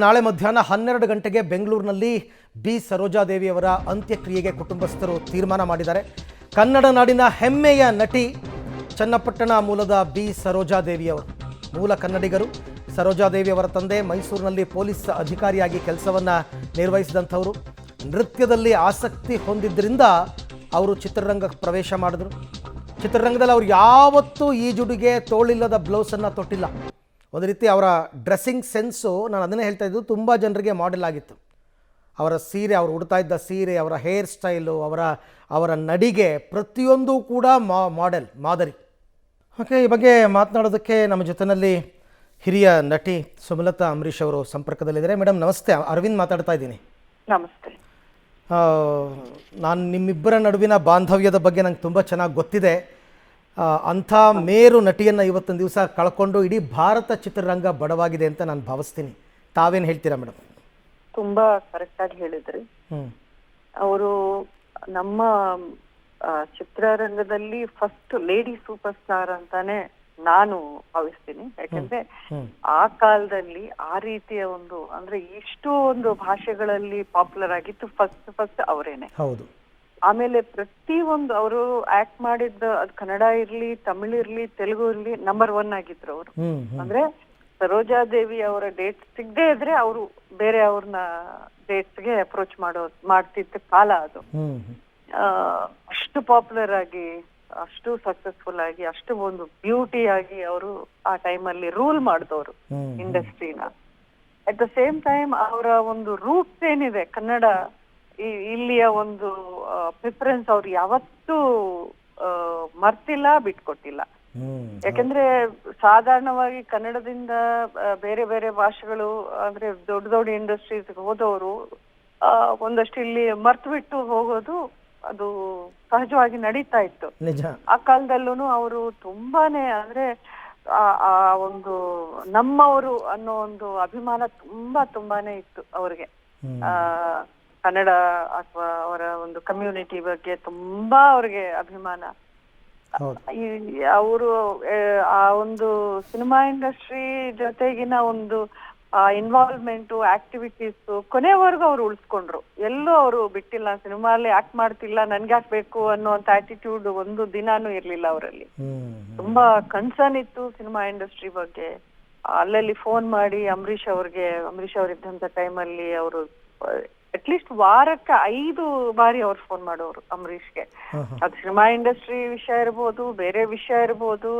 ನಾಳೆ ಮಧ್ಯಾಹ್ನ 12 ಗಂಟೆಗೆ ಬೆಂಗಳೂರಿನಲ್ಲಿ ಬಿ ಸರೋಜಾದೇವಿಯವರ ಅಂತ್ಯಕ್ರಿಯೆಗೆ ಕುಟುಂಬಸ್ಥರು ತೀರ್ಮಾನ ಮಾಡಿದ್ದಾರೆ. ಕನ್ನಡ ನಾಡಿನ ಹೆಮ್ಮೆಯ ನಟಿ ಚನ್ನಪಟ್ಟಣ ಮೂಲದ ಬಿ ಸರೋಜಾದೇವಿಯವರು ಮೂಲ ಕನ್ನಡಿಗರು. ಸರೋಜಾದೇವಿಯವರ ತಂದೆ ಮೈಸೂರಿನಲ್ಲಿ ಪೊಲೀಸ್ ಅಧಿಕಾರಿಯಾಗಿ ಕೆಲಸವನ್ನು ನಿರ್ವಹಿಸಿದಂಥವರು. ನೃತ್ಯದಲ್ಲಿ ಆಸಕ್ತಿ ಹೊಂದಿದ್ದರಿಂದ ಅವರು ಚಿತ್ರರಂಗ ಪ್ರವೇಶ ಮಾಡಿದ್ರು. ಚಿತ್ರರಂಗದಲ್ಲಿ ಅವರು ಯಾವತ್ತೂ ಈಜುಡುಗೆ ತೋಳಿಲ್ಲದ ಬ್ಲೌಸನ್ನು ತೊಟ್ಟಿಲ್ಲ. ಒಂದು ರೀತಿ ಅವರ ಡ್ರೆಸ್ಸಿಂಗ್ ಸೆನ್ಸು, ನಾನು ಅದನ್ನೇ ಹೇಳ್ತಾ ಇದ್ದು, ತುಂಬ ಜನರಿಗೆ ಮಾಡೆಲ್ ಆಗಿತ್ತು. ಅವರ ಸೀರೆ, ಅವರು ಉಡ್ತಾ ಇದ್ದ ಸೀರೆ, ಅವರ ಹೇರ್ ಸ್ಟೈಲು, ಅವರ ನಡಿಗೆ ಪ್ರತಿಯೊಂದು ಕೂಡ ಮಾದರಿ. ಓಕೆ, ಈ ಬಗ್ಗೆ ಮಾತನಾಡೋದಕ್ಕೆ ನಮ್ಮ ಜೊತೆಯಲ್ಲಿ ಹಿರಿಯ ನಟಿ ಸುಮಲತಾ ಅಂಬರೀಷ್ ಅವರು ಸಂಪರ್ಕದಲ್ಲಿದ್ದಾರೆ. ಮೇಡಮ್ ನಮಸ್ತೆ, ಅರವಿಂದ್ ಮಾತಾಡ್ತಾ ಇದ್ದೀನಿ. ನಮಸ್ತೆ. ನಾನು ನಿಮ್ಮಿಬ್ಬರ ನಡುವಿನ ಬಾಂಧವ್ಯದ ಬಗ್ಗೆ ನಂಗೆ ತುಂಬ ಚೆನ್ನಾಗಿ ಗೊತ್ತಿದೆ. ಅಂಥ ಮೇರು ನಟಿಯನ್ನು ಇವತ್ತೊಂದು ದಿವಸ ಕಳ್ಕೊಂಡು ಇಡೀ ಭಾರತ ಚಿತ್ರರಂಗ ಬಡವಾಗಿದೆ ಅಂತ ನಾನು ಭಾವಿಸ್ತೀನಿ. ತಾವೇನು ಹೇಳ್ತೀರಾ ಮೇಡಮ್? ತುಂಬಾ ಕರೆಕ್ಟಾಗಿ ಹೇಳಿದ್ರಿ. ಅವರು ನಮ್ಮ ಚಿತ್ರರಂಗದಲ್ಲಿ ಫಸ್ಟ್ ಲೇಡಿ ಸೂಪರ್ ಸ್ಟಾರ್ ಅಂತಾನೆ ನಾನು ಭಾವಿಸ್ತೀನಿ. ಯಾಕಂದ್ರೆ ಆ ಕಾಲದಲ್ಲಿ ಆ ರೀತಿಯ ಒಂದು, ಅಂದ್ರೆ ಇಷ್ಟು ಒಂದು ಭಾಷೆಗಳಲ್ಲಿ ಪಾಪ್ಯುಲರ್ ಆಗಿತ್ತು ಫಸ್ಟ್ ಅವರೇನೆ. ಹೌದು. ಆಮೇಲೆ ಪ್ರತಿ ಒಂದು ಅವರು ಆಕ್ಟ್ ಮಾಡಿದ್ದ, ಅದು ಕನ್ನಡ ಇರ್ಲಿ, ತಮಿಳ್ ಇರ್ಲಿ, ತೆಲುಗು ಇರ್ಲಿ, ನಂಬರ್ 1 ಆಗಿದ್ರು ಅವರು. ಅಂದ್ರೆ ಸರೋಜಾದೇವಿ ಅವರ ಡೇಟ್ ಸಿಗದೆ ಇದ್ರೆ ಅವರು ಬೇರೆ ಅವ್ರನ್ನ ಡೇಟ್ಸ್ಗೆ ಅಪ್ರೋಚ್ ಮಾಡ್ತಿದ್ದ ಕಾಲ ಅದು. ಅಷ್ಟು ಪಾಪ್ಯುಲರ್ ಆಗಿ, ಅಷ್ಟು ಸಕ್ಸಸ್ಫುಲ್ ಆಗಿ, ಅಷ್ಟು ಒಂದು ಬ್ಯೂಟಿ ಆಗಿ ಅವರು ಆ ಟೈಮಲ್ಲಿ ರೂಲ್ ಮಾಡಿದವರು ಇಂಡಸ್ಟ್ರಿನ. ಅಟ್ ದ ಸೇಮ್ ಟೈಮ್ ಅವರ ಒಂದು ರೂಟ್ಸ್ ಏನಿದೆ ಕನ್ನಡ, ಇಲ್ಲಿಯ ಒಂದು ಪ್ರಿಫರೆನ್ಸ್ ಅವ್ರು ಯಾವತ್ತೂ ಮರ್ತಿಲ್ಲ, ಬಿಟ್ಕೊಟ್ಟಿಲ್ಲ. ಯಾಕಂದ್ರೆ ಸಾಧಾರಣವಾಗಿ ಕನ್ನಡದಿಂದ ಬೇರೆ ಬೇರೆ ಭಾಷೆಗಳು, ಅಂದ್ರೆ ದೊಡ್ಡ ದೊಡ್ಡ ಇಂಡಸ್ಟ್ರೀಸ್ ಹೋದವರು ಒಂದಷ್ಟು ಇಲ್ಲಿ ಮರ್ತು ಬಿಟ್ಟು ಹೋಗೋದು ಅದು ಸಹಜವಾಗಿ ನಡೀತಾ ಇತ್ತು. ಆ ಕಾಲದಲ್ಲೂ ಅವರು ತುಂಬಾನೇ, ಅಂದ್ರೆ ಆ ಒಂದು ನಮ್ಮವರು ಅನ್ನೋ ಒಂದು ಅಭಿಮಾನ ತುಂಬಾನೇ ಇತ್ತು ಅವ್ರಿಗೆ. ಕನ್ನಡ ಅಥವಾ ಅವರ ಒಂದು ಕಮ್ಯುನಿಟಿ ಬಗ್ಗೆ ತುಂಬಾ ಅವ್ರಿಗೆ ಅಭಿಮಾನ. ಅವರು ಆ ಒಂದು ಸಿನಿಮಾ ಇಂಡಸ್ಟ್ರಿ ಜೊತೆಗಿನ ಒಂದು ಇನ್ವಾಲ್ವ್ಮೆಂಟ್, ಆಕ್ಟಿವಿಟೀಸ್ ಕೊನೆವರೆಗೂ ಅವ್ರು ಉಳಿಸ್ಕೊಂಡ್ರು. ಎಲ್ಲೂ ಅವರು ಬಿಟ್ಟಿಲ್ಲ. ಸಿನಿಮಾಲ್ಲಿ ಆಕ್ಟ್ ಮಾಡ್ತಿಲ್ಲ, ನನ್ಗೆ ಹಾಕ್ಬೇಕು ಅನ್ನುವಂತ ಆಟಿಟ್ಯೂಡ್ ಒಂದು ದಿನಾನು ಇರ್ಲಿಲ್ಲ ಅವರಲ್ಲಿ. ತುಂಬಾ ಕನ್ಸರ್ನ್ ಇತ್ತು ಸಿನಿಮಾ ಇಂಡಸ್ಟ್ರಿ ಬಗ್ಗೆ. ಅಲ್ಲಲ್ಲಿ ಫೋನ್ ಮಾಡಿ ಅಂಬರೀಷ್ ಅವರಿದ್ದಂತ ಟೈಮಲ್ಲಿ ಅವರು ಅಟ್ಲೀಸ್ಟ್ ವಾರಕ್ಕೆ 5 ಬಾರಿ ಅವ್ರು ಫೋನ್ ಮಾಡೋರು ಅಂಬರೀಷ್ಗೆ. ಅದು ಸಿನಿಮಾ ಇಂಡಸ್ಟ್ರಿ ವಿಷಯ ಇರ್ಬೋದು, ಬೇರೆ ವಿಷಯ ಇರ್ಬೋದು.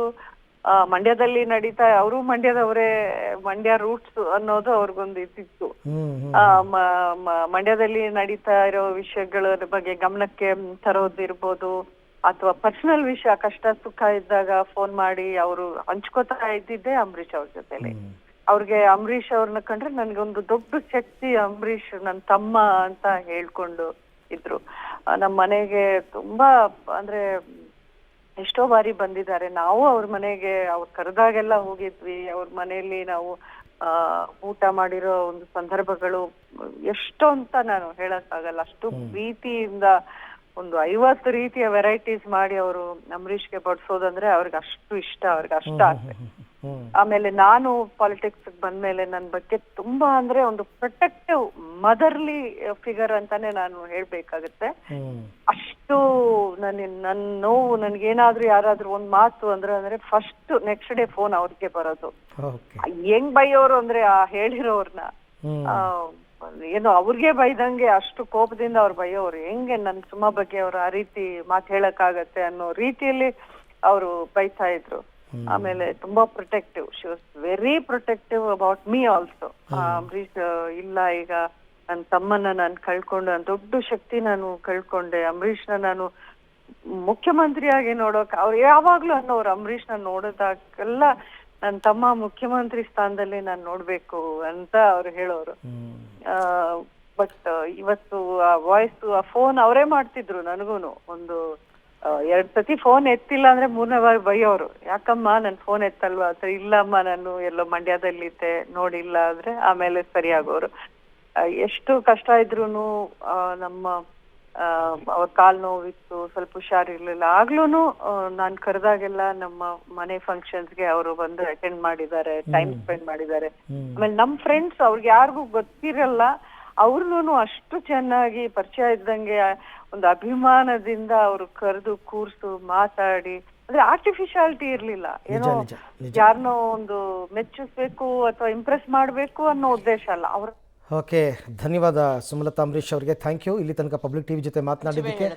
ಮಂಡ್ಯದಲ್ಲಿ ನಡೀತಾ, ಅವರು ಮಂಡ್ಯದವರೇ, ಮಂಡ್ಯ ರೂಟ್ಸ್ ಅನ್ನೋದು ಅವ್ರಿಗೊಂದು ಇದ್ದಿತ್ತು. ಮಂಡ್ಯದಲ್ಲಿ ನಡೀತಾ ಇರೋ ವಿಷಯಗಳ ಬಗ್ಗೆ ಗಮನಕ್ಕೆ ತರೋದಿರ್ಬೋದು, ಅಥವಾ ಪರ್ಸನಲ್ ವಿಷಯ, ಕಷ್ಟ ಸುಖ ಇದ್ದಾಗ ಫೋನ್ ಮಾಡಿ ಅವರು ಹಂಚ್ಕೋತಾ ಇದ್ದಿದ್ದೆ ಅಂಬರೀಷ್ ಅವ್ರ ಜೊತೆಲಿ. ಅವ್ರಿಗೆ ಅಂಬರೀಷ್ ಅವ್ರನ್ನ ಕಂಡ್ರೆ ನನ್ಗೊಂದು ದೊಡ್ಡ ಶಕ್ತಿ, ಅಂಬರೀಷ್ ನನ್ನ ತಮ್ಮ ಅಂತ ಹೇಳ್ಕೊಂಡು ಇದ್ರು. ನಮ್ಮ ಮನೆಗೆ ತುಂಬಾ, ಅಂದ್ರೆ ಎಷ್ಟೋ ಬಾರಿ ಬಂದಿದ್ದಾರೆ. ನಾವು ಅವ್ರ ಮನೆಗೆ ಅವ್ರು ಕರೆದಾಗೆಲ್ಲ ಹೋಗಿದ್ವಿ. ಅವ್ರ ಮನೆಯಲ್ಲಿ ನಾವು ಊಟ ಮಾಡಿರೋ ಒಂದು ಸಂದರ್ಭಗಳು ಎಷ್ಟು ಅಂತ ನಾನು ಹೇಳಕ್ಕಾಗಲ್ಲ. ಅಷ್ಟು ಪ್ರೀತಿಯಿಂದ ಒಂದು 50 ರೀತಿಯ ವೆರೈಟೀಸ್ ಮಾಡಿ ಅವರು ಅಂಬರೀಷ್ಗೆ ಬಡಿಸೋದಂದ್ರೆ ಅವ್ರಿಗೆ ಅಷ್ಟು ಇಷ್ಟ, ಅವ್ರಿಗೆ ಅಷ್ಟ ಆಸೆ. ಆಮೇಲೆ ನಾನು ಪಾಲಿಟಿಕ್ಸ್ ಬಂದ್ಮೇಲೆ ನನ್ನ ಬಗ್ಗೆ ತುಂಬಾ, ಅಂದ್ರೆ ಒಂದು ಪ್ರೊಟೆಕ್ಟಿವ್ ಮದರ್ಲಿ ಫಿಗರ್ ಅಂತಾನೆ ನಾನು ಹೇಳ್ಬೇಕಾಗತ್ತೆ. ಅಷ್ಟು ನನ್ನ ನೋವು, ನನ್ಗೇನಾದ್ರೂ ಯಾರಾದ್ರೂ ಒಂದ್ ಮಾತು ಅಂದ್ರೆ ಫಸ್ಟ್ ನೆಕ್ಸ್ಟ್ ಡೇ ಫೋನ್ ಅವ್ರಿಗೆ ಬರೋದು. ಹೆಂಗ್ ಬೈಯೋರು ಅಂದ್ರೆ ಆ ಹೇಳಿರೋರ್ನ ಏನೋ ಅವ್ರಿಗೆ ಬೈದಂಗೆ ಅಷ್ಟು ಕೋಪದಿಂದ ಅವ್ರು ಬೈಯೋರು. ಹೆಂಗೆ ನನ್ ಸುಮಾ ಬಗ್ಗೆ ಅವ್ರು ಆ ರೀತಿ ಮಾತು ಹೇಳಕ್ಕಾಗತ್ತೆ ಅನ್ನೋ ರೀತಿಯಲ್ಲಿ ಅವರು ಬೈತಾ ಇದ್ರು. ಆಮೇಲೆ ತುಂಬಾ protective, she was very protective about me also. Ambareesh ಇಲ್ಲ, ಈಗ ನನ್ನ ತಮ್ಮನ್ನ ನಾನು ಕಳ್ಕೊಂಡು, ನನ್ನ ದೊಡ್ಡ ಶಕ್ತಿ ನಾನು ಕಳ್ಕೊಂಡೆ. ಅಂಬರೀಷ್ನ ನಾನು ಮುಖ್ಯಮಂತ್ರಿಯಾಗಿ ನೋಡೋಕ್ ಅವ್ರು ಯಾವಾಗ್ಲೂ ಅನ್ನೋರು. ಅಂಬರೀಷ್ನ ನೋಡಿದಾಗೆಲ್ಲ ನನ್ನ ತಮ್ಮ ಮುಖ್ಯಮಂತ್ರಿ ಸ್ಥಾನದಲ್ಲಿ ನಾನು ನೋಡ್ಬೇಕು ಅಂತ ಅವ್ರು ಹೇಳೋರು. ಬಟ್ ಇವತ್ತು ಆ ವಾಯ್ಸ್, ಆ ಫೋನ್ ಅವರೇ ಮಾಡ್ತಿದ್ರು ನನಗೂನು. ಒಂದು 2 ಸತಿ ಫೋನ್ ಎತ್ತಿಲ್ಲ ಅಂದ್ರೆ 3ನೇ ಬಾರಿ ಬೈಯೋರು. ಯಾಕಮ್ಮ ನನ್ ಫೋನ್ ಎತ್ತಲ್ವಾ ಅಂತ. ಇಲ್ಲಮ್ಮ, ನಾನು ಎಲ್ಲೋ ಮಂಡ್ಯದಲ್ಲಿದ್ದೆ, ನೋಡಿಲ್ಲ ಅಂದ್ರೆ ಆಮೇಲೆ ಸರಿಯಾಗೋರು. ಎಷ್ಟು ಕಷ್ಟ ಇದ್ರೂನು ನಮ್ಮ ಅವ್ರ ಕಾಲ್ ನೋವಿತ್ತು, ಸ್ವಲ್ಪ ಹುಷಾರಿರ್ಲಿಲ್ಲ. ಆಗ್ಲೂನು ನಾನ್ ಕರೆದಾಗೆಲ್ಲ ನಮ್ಮ ಮನೆ ಫಂಕ್ಷನ್ಸ್ಗೆ ಅವರು ಬಂದು ಅಟೆಂಡ್ ಮಾಡಿದ್ದಾರೆ, ಟೈಮ್ ಸ್ಪೆಂಡ್ ಮಾಡಿದ್ದಾರೆ. ಆಮೇಲೆ ನಮ್ ಫ್ರೆಂಡ್ಸ್ ಅವ್ರಿಗೆ ಯಾರಿಗೂ ಗೊತ್ತಿರಲ್ಲ, ಅವ್ರನ್ನೂ ಅಷ್ಟು ಚೆನ್ನಾಗಿ ಪರಿಚಯ ಇದ್ದಂಗೆ ಒಂದು ಅಭಿಮಾನದಿಂದ ಅವ್ರು ಕರೆದು ಕೂರ್ಸು ಮಾತಾಡಿ, ಅಂದ್ರೆ ಆರ್ಟಿಫಿಶಿಯಾಲಿಟಿ ಇರ್ಲಿಲ್ಲ. ಏನೋ ಯಾರನ್ನೋ ಒಂದು ಮೆಚ್ಚಿಸ್ಬೇಕು ಅಥವಾ ಇಂಪ್ರೆಸ್ ಮಾಡ್ಬೇಕು ಅನ್ನೋ ಉದ್ದೇಶ ಅಲ್ಲ. ಅವ್ರ ಓಕೆ, ಧನ್ಯವಾದ ಸುಮಲತಾ ಅಂಬರೀಶ್ ಅವರಿಗೆ. ಥ್ಯಾಂಕ್ ಯು ಇಲ್ಲಿ ತನಕ ಪಬ್ಲಿಕ್ ಟಿವಿ ಜೊತೆ ಮಾತನಾಡಿದ್ದಕ್ಕೆ.